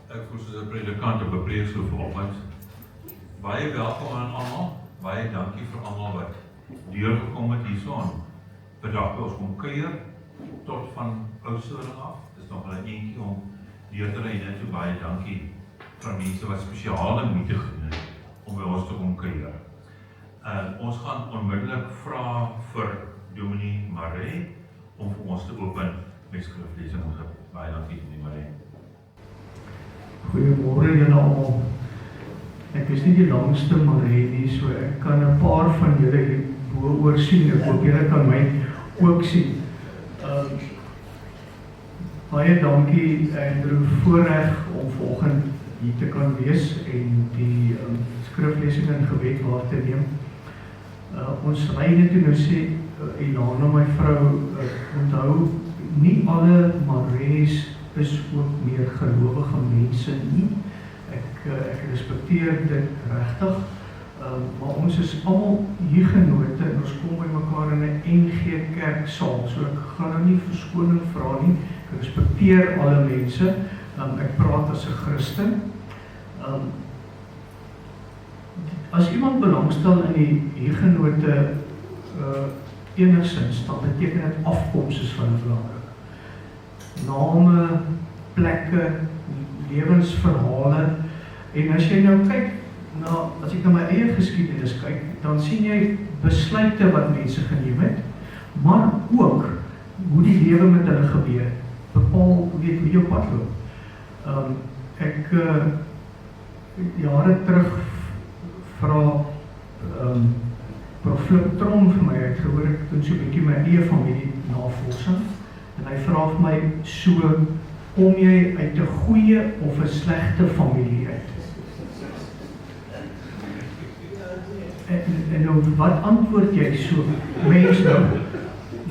Ek voel soos 'n predikant op 'n preekstoel vanoggend. Baie welkom aan almal. Baie dankie vir almal wat deurgekom het hierson. Vandag ons kom kuier tot van Oudtshoorn af. Dis nog 'n eentjie om deur te ry net so baie dankie van mense wat spesiale moeite gedoen het om by ons te kom kuier. Ons gaan onmiddellik vra vir Dominee Maree om vir ons te open met skriflesing. Baie dankie Dominee Maree. Goeiemôre julle almal. Ek is nie die langste Maree nie, so ek kan 'n paar van julle hier bo-oor sien. Ek hoop julle kan my ook sien. Baie dankie Andrew, voorreg om vanoggend hier te kan wees en die skriflesing en gebed waar te neem. Ons ry net toe nou sê Ilana, my vrou, onthou, nie alle Marees is ook meer gelowige mense nie. Ek respekteer dit regtig, maar ons is almal hier genote en ons kom by mekaar in 'n NG Kerksaal, so ek gaan nou nie verskoning vra nie. Ek respekteer alle mense. Ek praat as 'n Christen. As iemand belangstel in die hiergenote enigsins, dan beteken dit afkoms is van 'n belangrik. Name, plekke, lewensverhale. En as jy nou kyk, as ek na my eie geskiedenis kyk, dan sien jy besluite wat mense geneem het, maar ook hoe die lewe met hulle gebeur, bepaal hoe jou pad loop. Ek jare terug vra Prof. Flip Tron vir my, ek gehoor ek doen so 'n bietjie my eie familie navorsing, en hy vra vir my, so kom jy uit 'n goeie of 'n slegte familie uit? En nou, wat antwoord jy so, mens nou?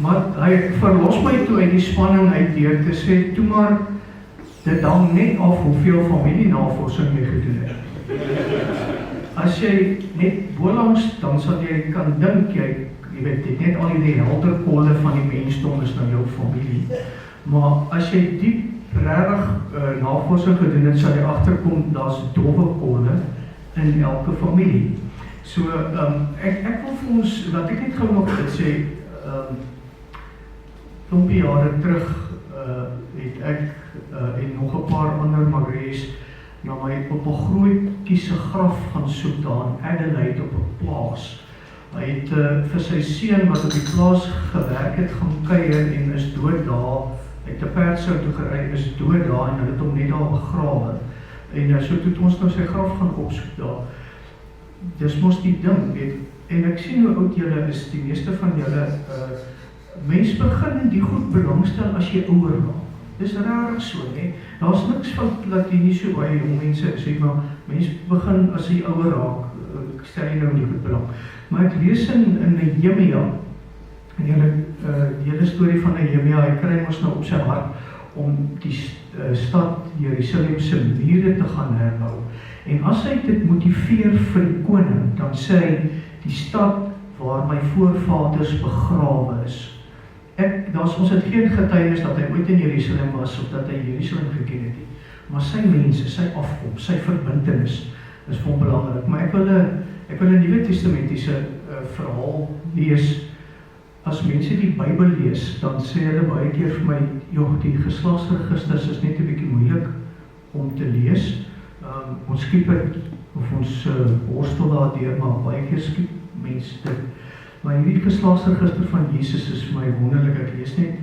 Maar hy verlos my toe uit die spanning uit deur te sê, toe maar, dit hang net af hoeveel familienavorsing jy gedoen het. As jy net bolangs, dan sal jy kan dink, jy weet, net al die helderkolle van die mensdom is nou jou familie. Maar as jy diep regtig navorsing gedoen het, sal jy agterkom, daar's dowwe kolle in elke familie. So, ek wil vir ons, laat ek net gou nog dit sê, klompie jare terug het ek en nog 'n paar ander Marees na my op 'n groot kiese graf gaan soek daar in Adelaide op 'n plaas. Hy het vir sy seun wat op die plaas gewerk het gaan kuier en is dood daar. Hy het 'n perdsou toe gery, is dood daar en hulle het hom net daar begrawe. En so toe het ons nou sy graf gaan opsoek daar. Dis mos die ding, weet, en ek sien hoe oud julle is, die meeste van julle, mens begin die goed belangstel as jy ouer raak. Dis rarig so, nee. Daar's niks fout dat jy nie so baie jong mense is, maar mens begin as jy ouer raak, ek stel jy nou nie goed belang. Maar ek lees in Nehemia, en die hele storie van Nehemia, hy kry ons nou op sy hart om die stad Jerusalem se mure te gaan herbou. En as hy dit motiveer vir die koning, dan sê hy, die stad waar my voorvaders begrawe is. Ons het geen getuienis dat hy ooit in Jerusalem was, of dat hy Jerusalem geken het nie. Maar sy mense, sy afkoms, sy verbintenis, is vir hom belangrik. Maar ek wil 'n Nuwe Testamentiese verhaal lees. As mense die Bybel lees, dan sê hulle baie keer vir my, joh, die geslagsregisters is net 'n bietjie moeilik om te lees. Ons skiep het, of ons worstel daardeur, maar baie keer skiep mense dit. Maar hierdie geslagsregister van Jesus is vir my wonderlik. Ek lees net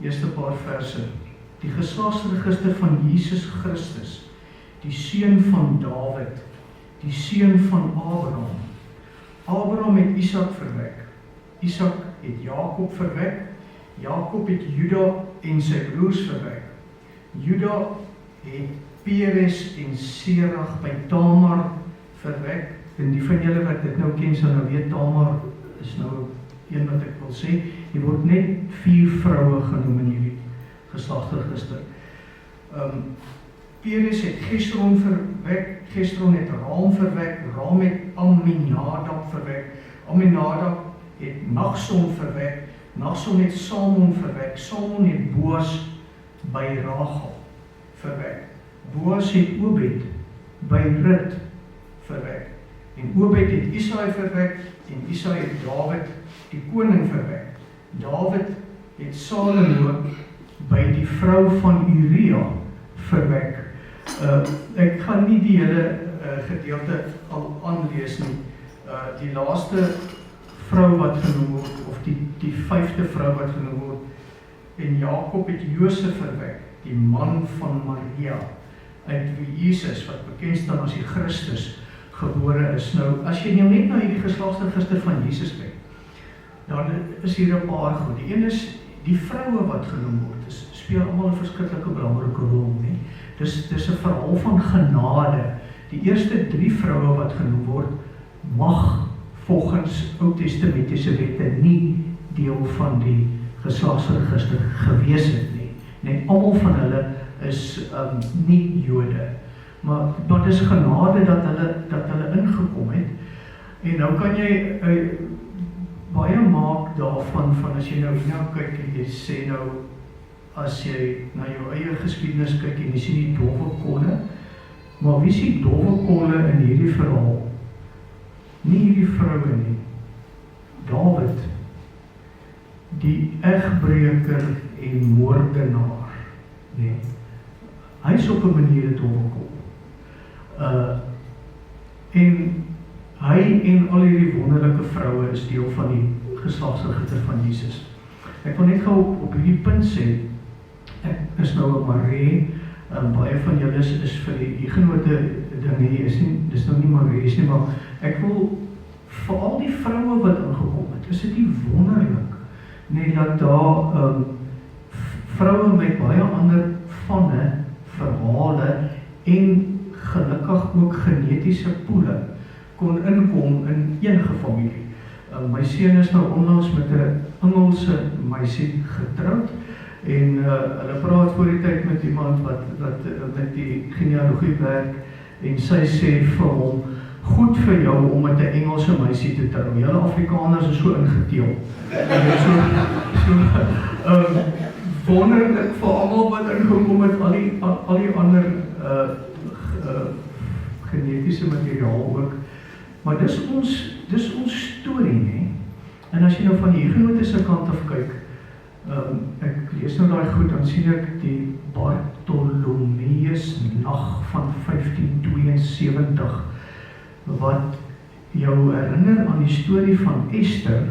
eerste paar verse. Die geslagsregister van Jesus Christus, die seun van Dawid, die seun van Abraham. Abraham het Isak verwek. Isak het Jakob verwek. Jakob het Juda en sy broers verwek. Juda het Peres en Serach by Tamar verwek. En die van julle wat dit nou ken, sal nou weet, Tamar is nou een wat ek wil sê. Hier word net 4 vroue genoem in hierdie geslagsregister. Peres het Gesron verwek, Gesron het Raam verwek, Raam het Amminadab verwek, Amminadab het Nagson verwek, Nagson het Salmon verwek, Salmon het Boas by Rachel verwek. Boas het Obed by Rut verwek. En Obed het Isaai verwek, en Isaai het Dawid die koning verwek. Dawid het Salomo by die vrou van Uria verwek. Ek gaan nie die hele gedeelte al aanlees nie. Die laaste vrou wat genoem word, of die 5de vrou wat genoem word, en Jakob het Josef verwek, die man van Maria, uit wie Jesus, wat bekend staan as die Christus, gebore is. Nou, as jy nou net na hierdie geslagsregister van Jesus kyk, dan is hier 'n paar goed. Die een is, die vroue wat genoem word, speel allemaal 'n verskriklike belangrike rol, nie? Dis 'n verhaal van genade. Die eerste 3 vroue wat genoem word, mag volgens Oud-testamentiese wette nie deel van die geslagsregister gewees het nie. Net almal van hulle is nie Jode. Maar dis genade dat hulle ingekom het. En nou kan jy baie maak daarvan, as jy nou kyk en jy sê nou, as jy na jou eie geskiedenis kyk en jy sien die dowwe kolle, maar wie is die dowwe kolle in hierdie verhaal? Nie hierdie vroue nie. Dawid, die egbreker en moordenaar, nee. Hy is op 'n manier 'n dowwe kol. En hy en al hierdie wonderlike vroue is deel van die geslagsregister van Jesus. Ek wil net gou op hierdie punt sê, ek is nou 'n Maree, baie van julle is vir die Hugenote dinge, dis nou nie Marees nie, maar ek wil vir al die vroue wat ingekom het, is dit nie wonderlik, net dat daar vroue met baie ander vanne, verhale en gelukkig ook genetiese poele kon inkom in enige familie. My seun is nou onlangs met 'n Engelse meisie getroud, en hulle praat voor die tyd met iemand wat met die genealogie werk, en sy sê vir hom, goed vir jou om met 'n Engelse meisie te trou. Julle Afrikaners is so ingeteel. Wonderlik vir almal wat ingekom het, al die ander genetiese materiaal ook. Maar dis ons storie, nie? En as jy nou van die Hugenote se kant af kyk, ek lees nou daai goed, dan sien ek die Bartholomeus nag van 1572, wat jou herinner aan die storie van Esther,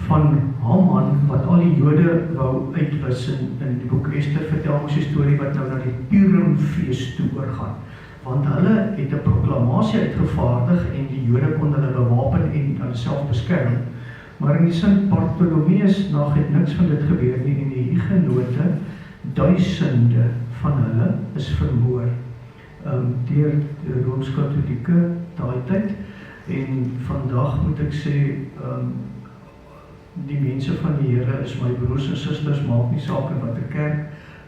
van Haman, wat al die Jode wou uitwis. In die boek Esther vertel ons die storie wat nou na die Purimfees toe oorgaan. Want hulle het 'n proklamasie uitgevaardig en die Jode kon hulle bewapen en hulle self beskerm. Maar in die Sint Bartholomeus nag het niks van dit gebeur nie, en die Hugenote, duisende van hulle is vermoor deur die Rooms-Katolieke daai tyd. En vandag moet ek sê, die mense van die Here is my broers en susters, maak nie saak in watter kerk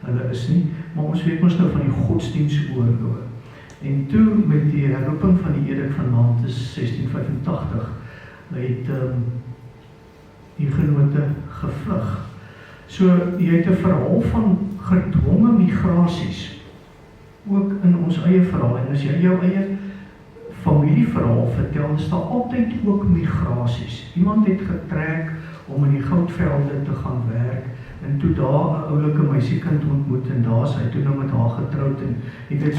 hulle is nie, maar ons weet mos nou van die godsdienstoorloë. En toe met die herroeping van die Edikt van Nantes 1685 het die Hugenote gevlug. So jy het 'n verhaal van gedwonge migrasies, ook in ons eie verhaal. En as jy jou eie familieverhaal vertel, is daar altyd ook migrasies. Iemand het getrek om in die goudvelde te gaan werk, en toe daar 'n oulike meisiekind ontmoet, en daar is hy toe nou met haar getroud, en jy weet,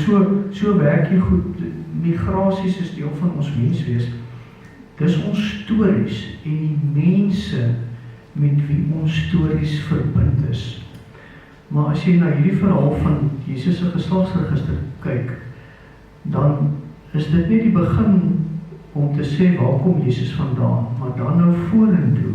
so werk jy goed. Migrasies is deel van ons menswees. Dis ons stories, en die mense met wie ons stories verbind is. Maar as jy na hierdie verhaal van Jesus se geslagsregister kyk, dan is dit nie die begin om te sê waar kom Jesus vandaan, maar dan nou vorentoe.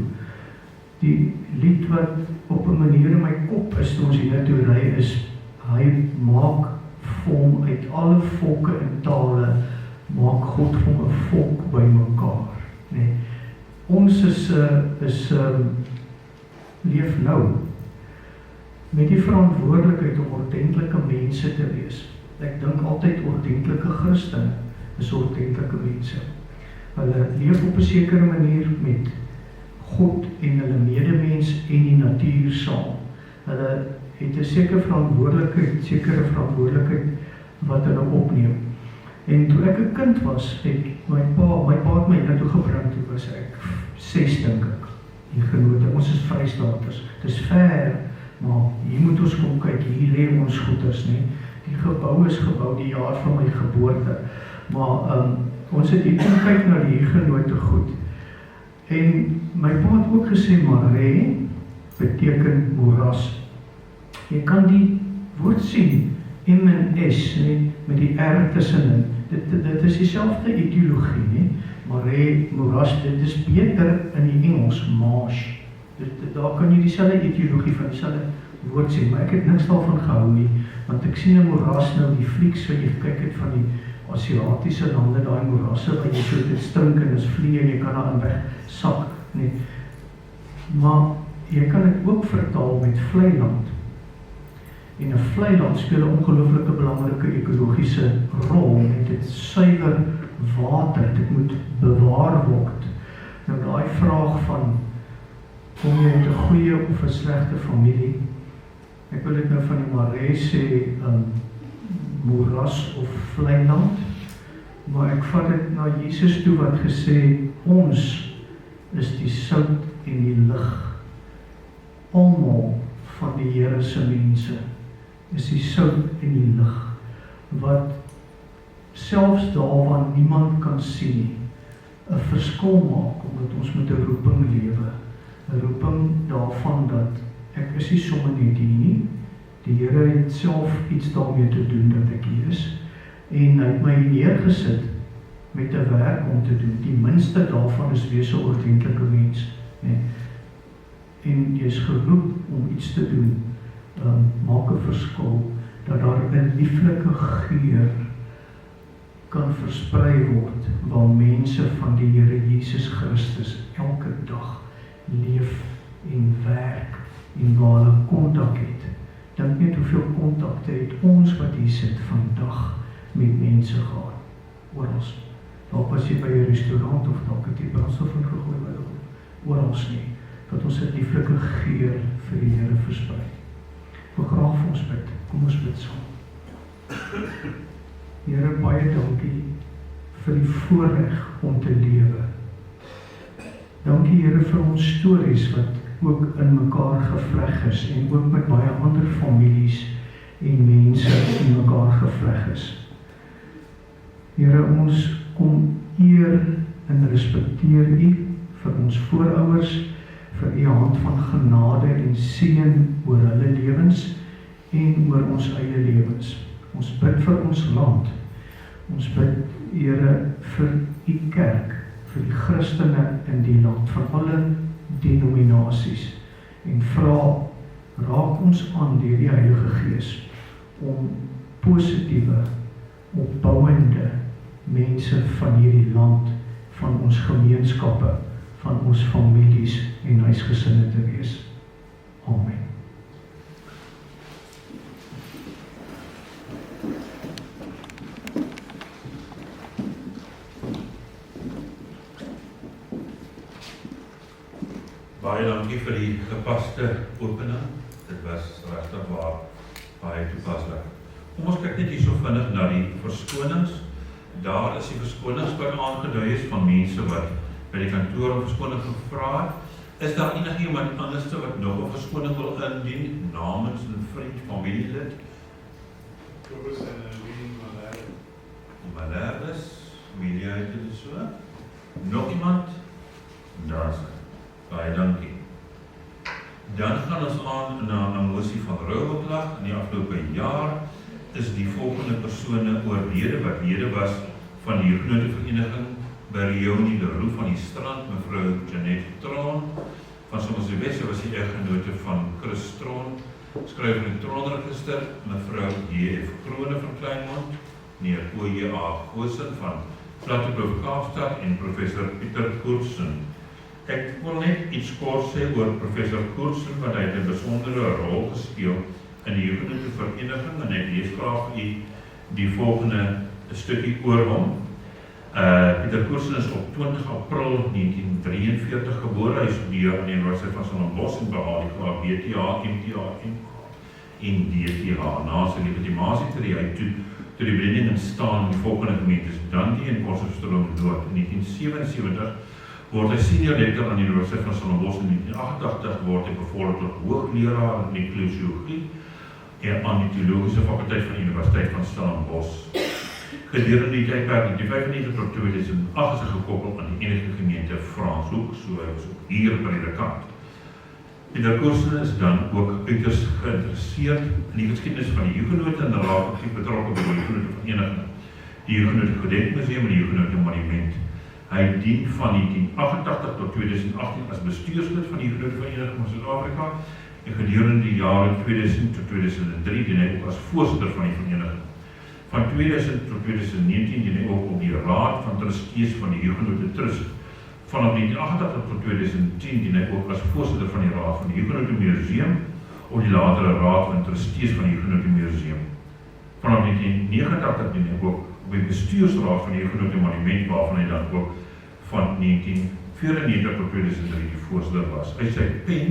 Die lied wat op 'n manier in my kop is toe ons hier toe ry is, hy maak vir hom uit alle volke en tale, maak God vir 'n volk by mekaar. Nee. Ons leef nou met die verantwoordelikheid om ordentlike mense te wees. Ek dink altyd ordentlike Christene is ordentlike mense. Hulle leef op 'n sekere manier met God en hulle medemens en die natuur saam. Hulle het 'n sekere verantwoordelikheid wat hulle opneem. En toe ek 'n kind was, het my pa het my na toe gebring, toe was ek 6 dink ek, die genote, ons is Vrystaaters, dit is ver, maar hier moet ons kom kyk, hier lê ons goeders, nie? Die gebou is gebou die jaar van my geboorte, maar ons het hier kom kyk na die genote goed. En my pa het ook gesê, Maree beteken moeras. Jy kan die woord sien, M en S, nie, met die R tussenin. Dit is dieselfde ideologie, nie? Maree, moeras, dit is beter in die Engels, marsh. Daar kan jy dieselfde ideologie van dieselfde woord sien, maar ek het niks daarvan gehou nie, want ek sien 'n moeras nou, die flieks wat jy kyk het van die Asiatiese lande, daai moerasse wat jy so dit stink en is vliee en jy kan daar in weg sak, nie. Maar jy kan dit ook vertaal met vleiland. En 'n vleiland speel 'n ongelooflike belangrike ekologiese rol, met dit suiwer water, dit moet bewaar word. Nou daai vraag van, kom jy uit 'n goeie of 'n slegte familie? Ek wil dit nou van die Maree sê, moeras of vleiland, maar ek vat dit na Jesus toe wat gesê, ons is die sout en die lig. Almal van die Here se mense is die sout en die lig, wat selfs daar waar niemand kan sien nie, 'n verskil maak, omdat ons met 'n roeping lewe. 'n Roeping daarvan dat ek is nie sommer net hier nie, die Here het self iets daarmee te doen dat ek hier is, en hy het my neergesit met 'n werk om te doen. Die minste daarvan is wees 'n ordentlike mens, nee. En jy is geroep om iets te doen, maak 'n verskil, dat daar 'n lieflike geur kan versprei word, waar mense van die Here Jesus Christus elke dag leef en werk, en waar hulle kontak het. Dink net hoeveel kontakte het ons wat hier sit vandag met mense gehad, orals. Dalk was jy by 'n restaurant, of dalk het jy brandstof ingegooi by hulle, orals nie, dat ons 'n lieflike geur vir die Here versprei. Ek wil graag vir ons bid, kom ons bid saam. Here, baie dankie vir die voorreg om te lewe. Dankie Here vir ons stories wat ook in mekaar gevleg is, en ook met baie ander families en mense in mekaar gevleg is. Here, ons kom eer en respekteer U vir ons voorouers, vir U hand van genade en seën oor hulle lewens en oor ons eie lewens. Ons bid vir ons land. Ons bid, Here, vir U kerk, vir die Christene in die land, van alle denominasies, en vra, raak ons aan deur die Heilige Gees om positiewe, opbouende mense van hierdie land, van ons gemeenskappe, van ons families en huisgesinne te wees. Amen. Baie dankie vir die gepaste opening. Dit was regtig waar baie toepaslik. Kom ons kyk net hier so vinnig na die verskonings. Daar is die verskonings wat aangedui is van mense wat by die kantoor om verskoning gevra het. Is daar enigiemand anders wat nog 'n verskoning wil indien namens 'n vriend, familielid? Kobus en Wien Malerdes, familie uit dit so. Nog iemand? Daar is hy. Baie dankie. Dan gaan ons aan na 'n mosie van rouwbeklag. In die afgelope jaar is die volgende persone oorlede wat lede was van die Huguenote-vereniging by Leonie Leroux van die Strand, mevrou Janette Tron. Van Somerset was die eggenote van Chris Tron, skrywer in die Tronregister, mevrou J.F. Krone van Kleinmond, meneer O.J.A. Goosen van Plattekloof Kaapstad en professor Pieter Koersen. Ek wil net iets kort sê oor professor Koersen, want hy het 'n besondere rol gespeel in die Huguenote-vereniging, en ek lees graag vir u die volgende stukkie oor hom. Pieter Koersen is op 20 April 1943 gebore. Hy studeer aan die Universiteit van Stellenbosch en behaal die graad BTA, MTA, en DTH. Na sy legitimasie tree hy toe die bediening in staan in die volgende gemeentes Dundee en Potchefstroom Noord. In 1977 word hy senior lecturer aan die Universiteit van Stellenbosch. In 1988 word hy bevoorreg tot hoogleraar in eklesiologie en aan die teologiese fakulteit van die Universiteit van Stellenbosch. Gedurende die tydperk 1995 tot 2008 is hy gekoppel aan die enige gemeente Franshoek, so hy was ook hier predikant. Pieter Koorsen is dan ook uiters geïnteresseerd in die geskiedenis van die Hugenote en raak aktief betrokke by die Hugenote Vereniging, die Hugenote Gedenkmuseum en die Hugenote Monument. Hy dien van 1988 tot 2018 as bestuurslid van die Hugenote Vereniging van Suid-Afrika en gedurende die jare 2000 tot 2003 dien hy ook as voorsitter van die vereniging. Van 2000 tot 2019 dien hy ook op die Raad van Trustees van die Hugenote Trust. Vanaf 1988 tot 2010 dien hy ook as voorsitter van die Raad van die Hugenote Museum of die latere Raad van Trustees van die Hugenote Museum. Vanaf 1989 dien hy ook op die bestuursraad van die Hugenote Monument, waarvan hy dan ook van 1994 tot 2003 die voorsitter was. Uit sy pen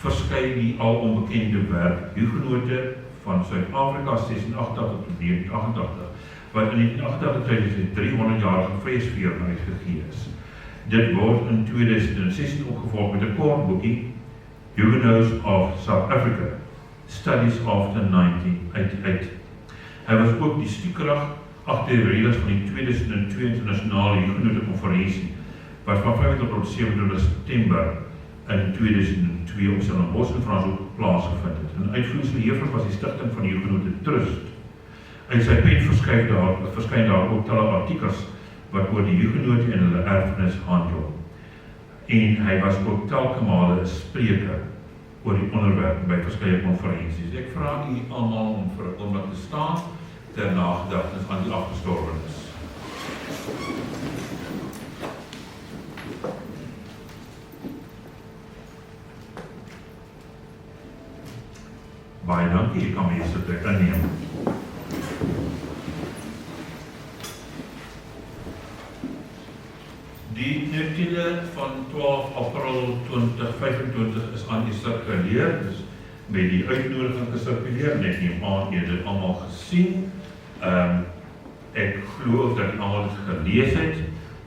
verskyn die al onbekende werk Hugenote van Suid-Afrika 1688 tot 1988, wat in 1988 tydens die 300-jarige feesviering uitgegee is. Dit word in 2016 opgevolg met 'n kort boekie, Huguenots of South Africa, Studies After 1988. Hy was ook die stiekrag agter die reëls van die 2002 internasionale Hugenote konferensie, wat van 25 tot 27 September in 2002 op Stellenbosch in Franshoek plaasgevind het. En uitvoeringsbeheerder was die stigting van die Hugenote Trust. Uit sy pen verskyn daar ook talle artikels wat oor die Hugenote en hulle erfenis handel. En hy was ook telke male 'n spreker oor die onderwerp by verskeie konferensies. Ek vra u almal om vir 'n oomblik te staan ter nagedagtenis aan die afgestorwenes. Baie dankie, ek kan my sit inneem. Die notulen van 12 April 2025 is aan die sirkuleer, dus met die uitnodiging gesirkuleer, net neem aan, jy het dit allemaal gesien. Ek glo dat jy allemaal dit gelees het,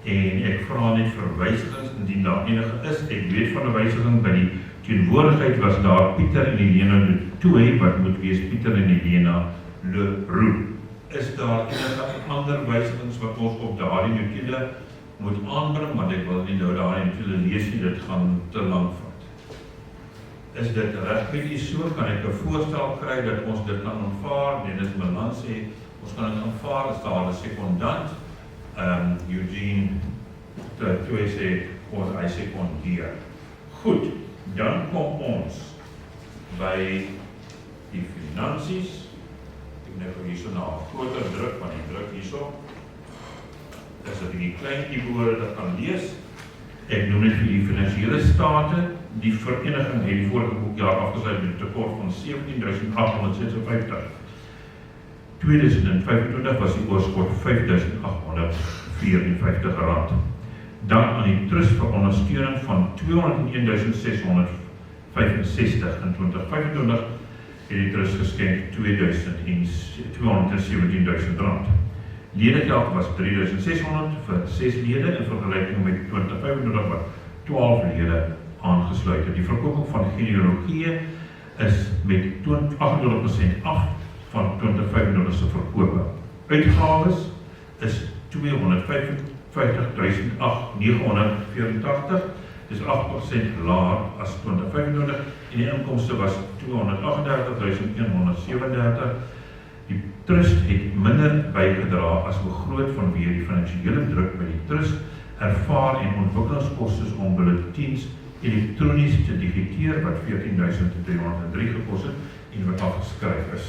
en ek vra net vir wysigings, indien daar enige is. Ek weet van 'n wysiging by die teenwoordigheid was daar Pieter en Helena de Tooy, wat moet wees Pieter en Helena Leroux. Is daar enige ander wysigings wat ons op daardie notulen moet aanbring, want ek wil nie nou daardie notulen lees nie, dit gaan te lank vat. Is dit reg met u so? Kan ek 'n voorstel kry dat ons dit kan aanvaar? Dennis Milan sê, ons kan dit aanvaar, is daar 'n sekondant. Eugene Tooy sê, hy sekondeer. Goed, dan kom ons by die finansies. Ek nou hierso na 'n groter druk, want die druk hierso is dat die klein hierboorde dat kan lees. Ek noem net vir die finansiële state. Die vereniging het die vorige boekjaar afgesluit met 'n tekort van 17.856. 2025 was die oorskot R5.854. Dan aan die trust vir ondersteuning van 201.665 in 2025 het die trust geskenk R217.000. Ledegeld was 3.600 vir 6 lede in vergelyking met 2025 wat 12 lede aangesluit het. Die verkooping van genealogie is met 28% af van 2025 se verkope. Uitgawes is 255.984, dis 8% laer as 2025 en die inkomste was 238.137. Die trust het minder bygedra as begroot vanweë die finansiële druk by die trust ervaar en ontwikkelingskostes om bulletins elektronies te digiteer wat 14.303 gekos het en wat afgeskryf is.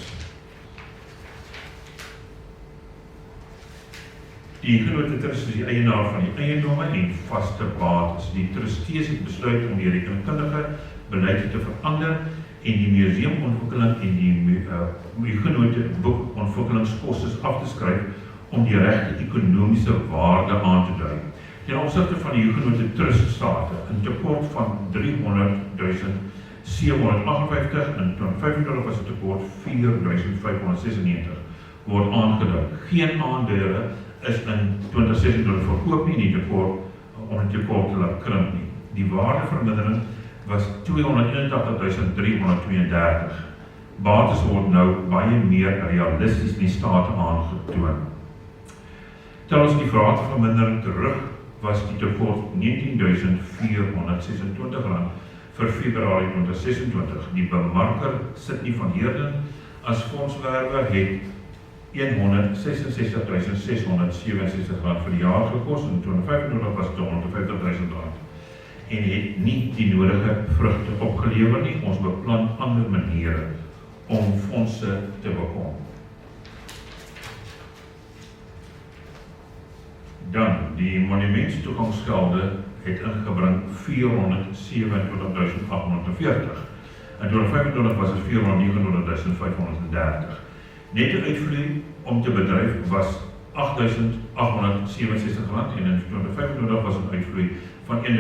Die Hugenote Trust is die eienaar van die eiendomme en vaste bates. Die trustees het besluit om die rekenkundige beleid te verander en die museumontwikkeling en die Hugenote boekontwikkelingskostes af te skryf om die regte ekonomiese waarde aan te dui. Ten opsigte van die Hugenote Trust state 'n tekort van R300.665 758 en 2025 was 'n tekort 4596 word aangedui. Geen aandele is in 2026 verkoop nie, die tekort om die tekort te laat krimp nie. Die waardevermindering was 281.332. Bates word nou baie meer realisties in die state aangetoon. Tel ons die waardevermindering terug, was die tekort R19.426 vir Februarie 2026. Die bemarker Sydney van Heerden as fondswerwer het R166.667 vir die jaar gekos, en 2025 was dit R150.000 en het nie die nodige vrugte opgelewer nie. Ons beplan ander maniere om fondse te bekom. Dan, die monumentstoegangsgelde het ingebring R427.840. In 2025 was dit R429.530. Netto uitvloei om te bedryf was R8.867 en in 2025 was dit uitvloei van R1.473.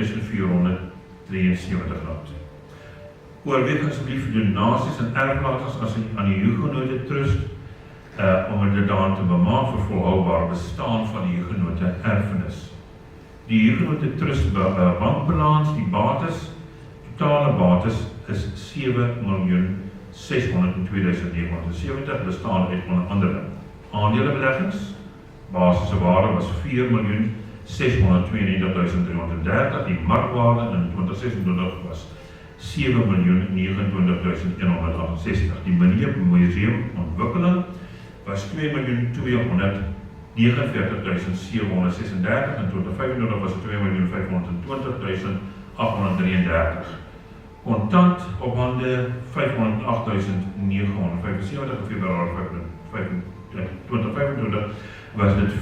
Oorweeg asseblief donasies en erflatings aan die Huguenote Trust om dit daaraan te bemaak vir volhoubare bestaan van die Huguenote erfenis. Die Huguenote Trust bankbalans, die bates, totale bates is R7.602.970, bestaan uit onder andere aandelebeleggings, basiese waarde was R4.692.330, die markwaarde in 2026 was R7.029.168, die museum ontwikkeling was R2.249.736 en 2025 was het R2.520.833. Kontant op hande R508.975 Februarie 2025 was dit R471.813.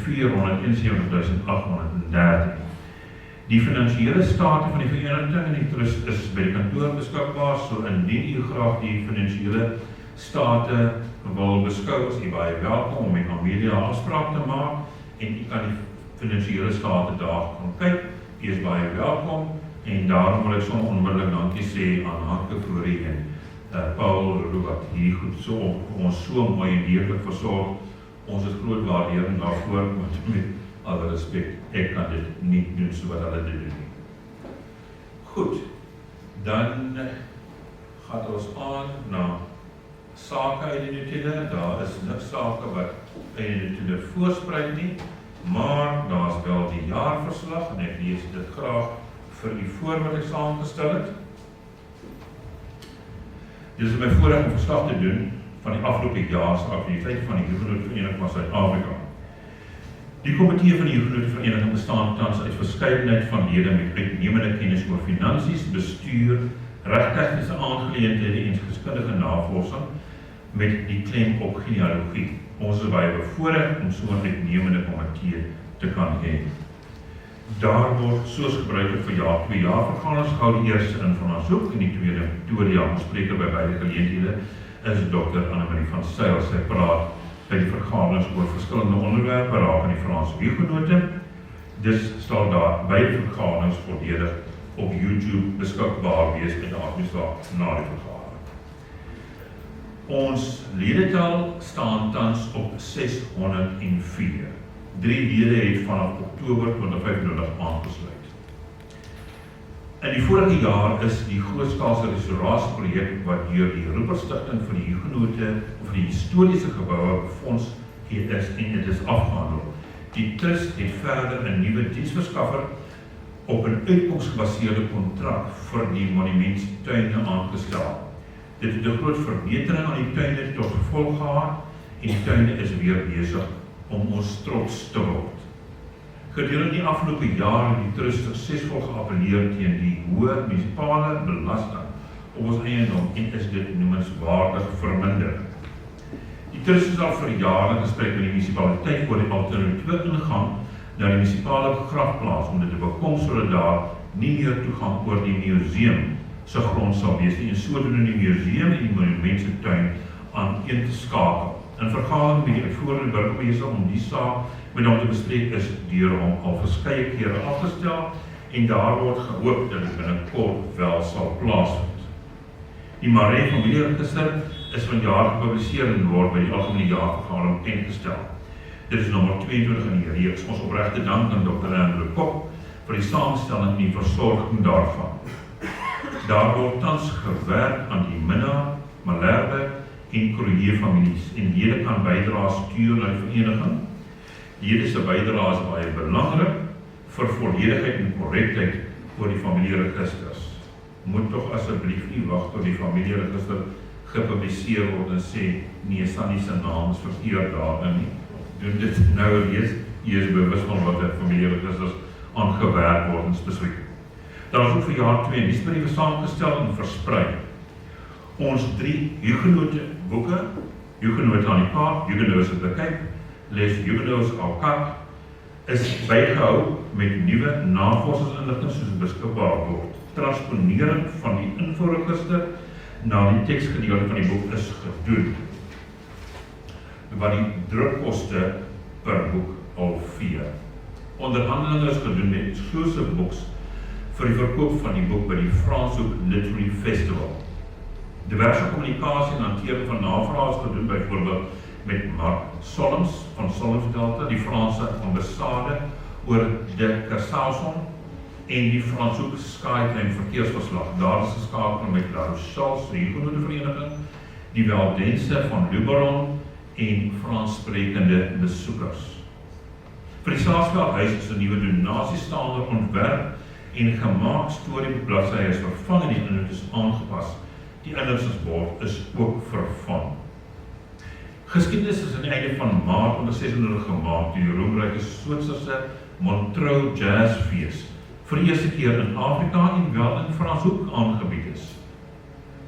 Die finansiële state van die vereniging en die trust is by die kantoor beskikbaar, so indien u graag die finansiële state wil beskou, is u baie welkom om met Amelia afspraak te maak en u kan die finansiële state daar gaan kyk. U is baie welkom en daarom wil ek so onmiddellik dankie sê aan Hanke Fourie en Paul wat hier goed so ons so mooi en deeglik versorg. Ons is groot waardering daarvoor, want met alle respect, ek kan dit nie doen so wat hulle dit doen nie. Goed, dan gaan ons aan na sake uit die notule. Daar is niks sake wat uit die notule voorspruit nie, maar daar is wel die jaarverslag en ek lees dit graag vir u voor wat ek saamgestel het. Dit is my voorreg om verslag te doen van die afgelope jaar se aktiwiteit van die Huguenote Vereniging van Suid-Afrika. Die komitee van die Huguenote Vereniging bestaan tans uit verskeidenheid van lede met uitnemende kennis oor finansies, bestuur, regtegniese aangeleenthede en geskundige navorsing met die klem op genealogie. Ons is baie bevoorreg om so 'n uitnemende komitee te kan hê. Daar word soos gebruiklik vir twee jaarvergaderinge gehou, die eerste in van ons hoek en die tweede Toria, ons spreker by beide geleenthede is Dr. Annemarie van Sail. Sy praat by die vergaderings oor verskillende onderwerpe rakende die Franse Hugenote. Dis sal daar beide vergaderings volledig op YouTube beskikbaar wees en afgesluit na die vergadering. Ons ledetal staan tans op 604. 3 lede het vanaf Oktober 2025 aangesluit. In die vorige jaar is die grootskaalse restaurasieprojek wat deur die Roeper-Stichting vir die Hugenote vir die historiese geboue befonds is en dit is afgehandel. Die trust het verder 'n nuwe diensverskaffer op 'n uitkomsgebaseerde kontrak vir die monumentstuine aangestel. Dit het 'n groot verbetering aan die tuine tot gevolg gehad en die tuine is weer besig om ons trots te word. Gedurende die afgelope jaar het die trust suksesvol geappelleer teen die hoë munisipale belasting op ons eiendom en is dit noemenswaardig verminder. Die trust is al vir jare gesprek met die munisipaliteit oor die alternatiewe ingang na die munisipale begrafplaas om dit te bekom sodat daar nie meer toegang oor die museum se grond sal wees nie en sodoende die museum en die monumententuin aan een te skakel. In vergadering met die uitvoerende burgemeester om die saak met hom te bespreek is deur hom al verskeie kere afgestel en daar word gehoop dat dit binnekort wel sal plaasvind. Die Maree familieregister is vanjaar gepubliseer en word by die algemene jaarvergadering ingestel. Dit is nommer 22 in die reeks. Ons opregte dank aan Dr. Andrew Kok vir die saamstelling en die versorging daarvan. Daar word tans gewerk aan die Minna, Malherbe en Crouillet families en lede kan bydrae stuur na die vereniging. Lede se bydrae is baie belangrik vir volledigheid en korrektheid oor die familieregisters. Moet tog asseblief nie wag tot die familieregister gepubliseer word en sê, nee, Sannie se naam is verkeerd daarin nie. Doen dit nou reeds, jy is bewus van wat die familieregisters aangewerk word en spesifiek. Daar is ook vir jaar 2 nuusbriewe saamgestel en versprei. Ons 3 Huguenote boeke, Huguenote aan die Kaap, Huguenote in die Cape, Les Huguenots au Cap, is bygehou met nuwe navorsingsinligting soos beskikbaar word. Transponering van die invoerregister na die teksgedeelte van die boek is gedoen, wat die drukkoste per boek alvee. Onderhandelinge is gedoen met Exclusive Books vir die verkoop van die boek by die Franshoek Literary Festival. Diverse kommunikasie en hantering van navrae is gedoen byvoorbeeld met Mark Solms van Solms Delta, die Franse ambassade oor de Kersauson en die Franshoek Skytime verkeersverslag. Daar is geskakel met La Rochelle, die Huguenote vereniging, die Weldense van Luberon en Franssprekende besoekers. Vir die Staatsveldhuis is 'n nuwe donasiestander ontwerp en gemaak storiebladsye is vervang en die inhoud is aangepas. Die inligtingsbord is ook vervang. Geskiedenis is aan die einde van Maart onder 600 gemaak die roemryke Switserse Montreux Jazzfees vir die eerste keer in Afrika en wel in Franshoek aangebied is.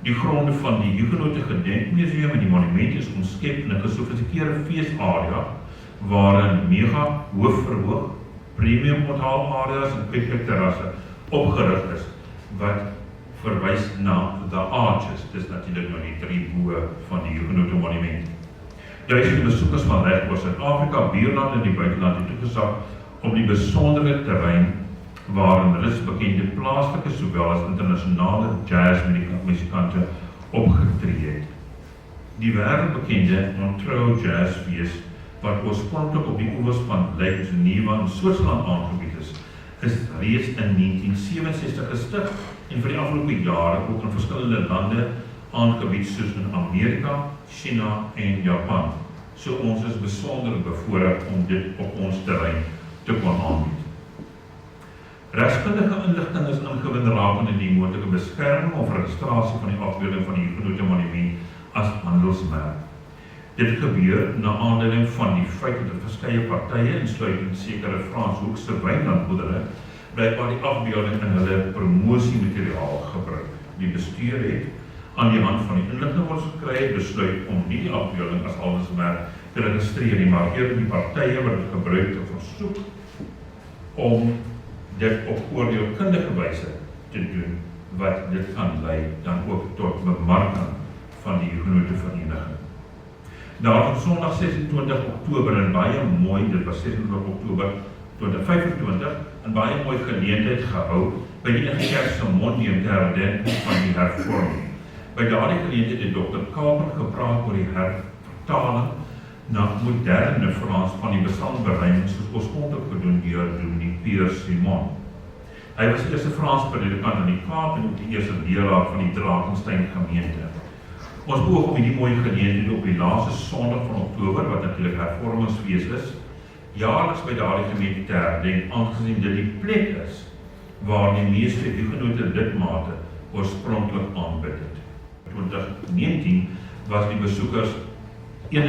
Die gronde van die Huguenote Gedenkmuseum en die monument is omskep in 'n gesofistikeerde feesarea waarin mega hoofverhoog, premium onthaalareas en piknikterrasse opgerig is wat verwys na The Arches. Dis natuurlik nou die 3 boë van die Huguenote monument. Duisende besoekers van reg oor Suid-Afrika, buurlande en die buiteland het toegesag op die besondere terrein waarin reeds bekende plaaslike sowel as internasionale jazzmusikante opgetree het. Die wêreldbekende Montreux Jazzfees wat oorspronklik op die oewers van Lake Geneva in Switserland aangebied is reeds in 1967 gestig en vir die afgelope jare ook in verskillende lande aangebied soos in Amerika, China en Japan. So ons is besonder bevoorreg om dit op ons terrein te kon aanbied. Regskundige inligting is ingewin rakende die moontlike beskerming of registrasie van die afbeelding van die Huguenote monument as handelsmerk. Dit gebeur na aanleiding van die feit dat verskeie partye, insluitend sekere Franshoekse wynlandboerdery, blykbaar die afbeelding in hulle promosiemateriaal gebruik. Die bestuur het aan die hand van die inligting wat gekry besluit om nie die afbeelding as handelsmerk te registreer nie, maar eerder die partye wat dit gebruik te versoek om dit op oordeelkundige wyse te doen, wat dit kan lei dan ook tot bemarking van die Huguenote vereniging. Daar op Sondag 26 Oktober in baie mooi, dit was 26 Oktober 2025, in baie mooi geleentheid gehou by die Ingekerkse Mondium ter herdenking van die hervorming. By daardie geleentheid het Dr. Kaper gepraat oor die hervertaling na moderne Frans van die psalmbereiding soos oorspronklik gedoen deur Dominee Pierre Simon. Hy was die eerste Frans predikant in die Kaap en ook die eerste leraar van die Drakensberg gemeente. Ons beoog om hierdie mooi geleentheid op die laaste Sondag van Oktober, wat natuurlik hervormingsfees is, jaarliks by daardie gemeente te herdenk, aangesien dit die plek is waar die meeste Huguenote lidmate oorspronklik aanbid het. In 2019 was die besoekers 31.289.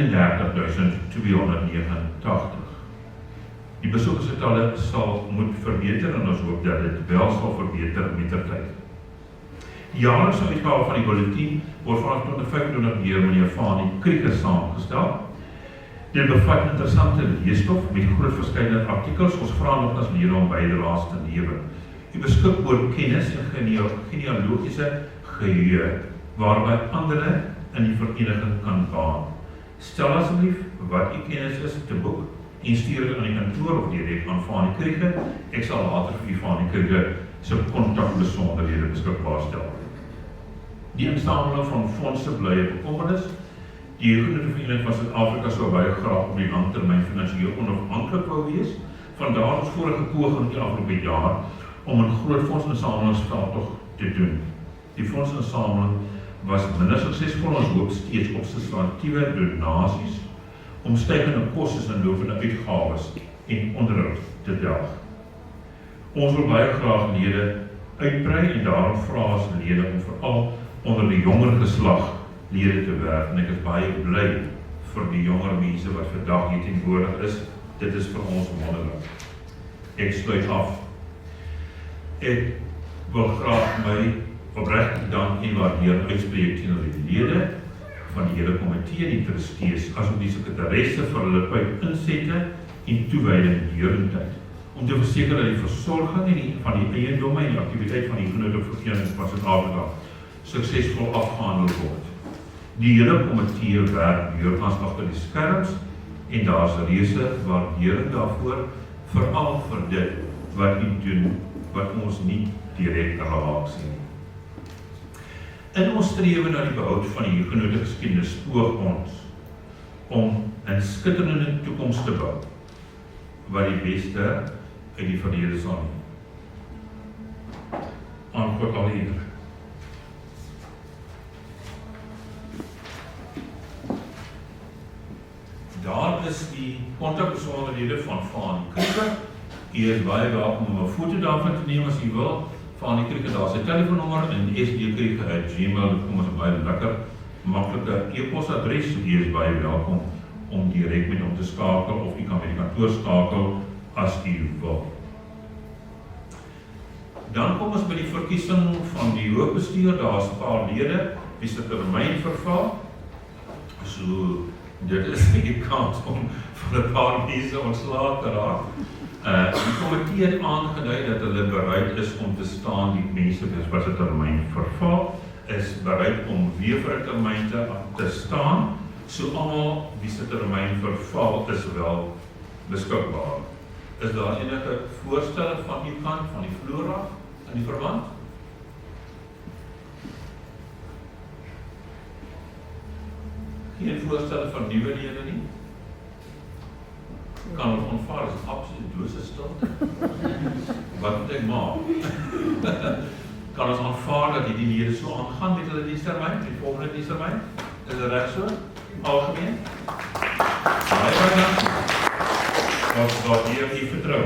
Die besoekersgetalle sal moet verbeter en ons hoop dat dit wel sal verbeter met ter tyd. Die jaarlikse uitgawe van die bulletin word vanaf 2025 deur meneer Fanie Krieke saamgestel. Dit bevat interessante leesstof met groot verskeidenheid artikels. Ons vra nogtans lede om bydraes te lewer. U beskik oor kennis en genealogiese geheue waarby ander in die vereniging kan baan. Stel asseblief wat u kennis is te boek en stuur dit aan die kantoor of direk aan Fanie Krieke. Ek sal later vir u Fanie Krieke se kontakbesonderhede beskikbaar stel. Die insameling van fondse bly 'n bekommernis. Die Jeugenote Vereniging van Suid-Afrika sou baie graag op die langtermyn finansiëel onafhanklik wou wees. Vandaar ons vorige poging die afgelope jaar om 'n groot fondsinsamelingsveldtog te doen. Die fondsinsameling was minder suksesvol. Ons hoop steeds op substantiëre donasies om stygende kostes en lopende uitgawes en onderhoud te delg. Ons wil baie graag lede uitbrei en daarom vra ons lede om veral onder die jonger geslag lede te werf. En ek is baie bly vir die jonger mense wat vandag hier teenwoordig is. Dit is vir ons wonderlik. Ek sluit af. Ek wil graag my opregte dank en waardeer uitspreek teenoor die lede van die hele komitee, die trustees, asook die sekretaresse vir hulle insette en toewyding deurentyd, om te verseker dat die versorging van die eiendomme en die aktiwiteit van die Jeugenote Vereniging van Suid-Afrika suksesvol afgehandel word. Die hele komitee werk deurgangs agter die skerms en daar is 'n reuse waardering daarvoor, veral vir dit wat u doen, wat ons nie direk raak sien. In ons strewe na die behoud van die Jeugenote geskiedenis poog ons om 'n skitterende toekoms te bou, wat die beste uit die verlede sal neem. Aan God al eer. Daar is die kontakbesonderhede van Fanie Krieke. U is baie welkom om 'n foto daarvan te neem as u wil. Fanie Krieke, daar is sy telefoonnommer en sdkrieke@gmail.com is 'n baie lekker, maklike e-posadres. U is baie welkom om direk met hom te skakel of u kan met die kantoor skakel as u wil. Dan kom ons by die verkiesing van die hoofbestuur. Daar is 'n paar lede wie se termyn verval. So dit is nie die kans om van 'n paar mense ontslae te raak. Die komitee het aangedui dat hulle bereid is om te staan, die mense wat se termyn verval, is bereid om weer vir 'n termyn te staan. So almal wie se termyn verval is wel beskikbaar. Is daar enige voorstelle van u kant, van die Flora in die verband? Geen voorstelle van nuwe lede nie? Kan ons aanvaar as absoluut dose stilte? Wat moet ek maak? Kan ons aanvaar dat die lede so aangaan met hulle dienstermyn, die volgende dienstermyn? Is dit reg so? Algemeen? Baie dankie. Wat hier vertrou.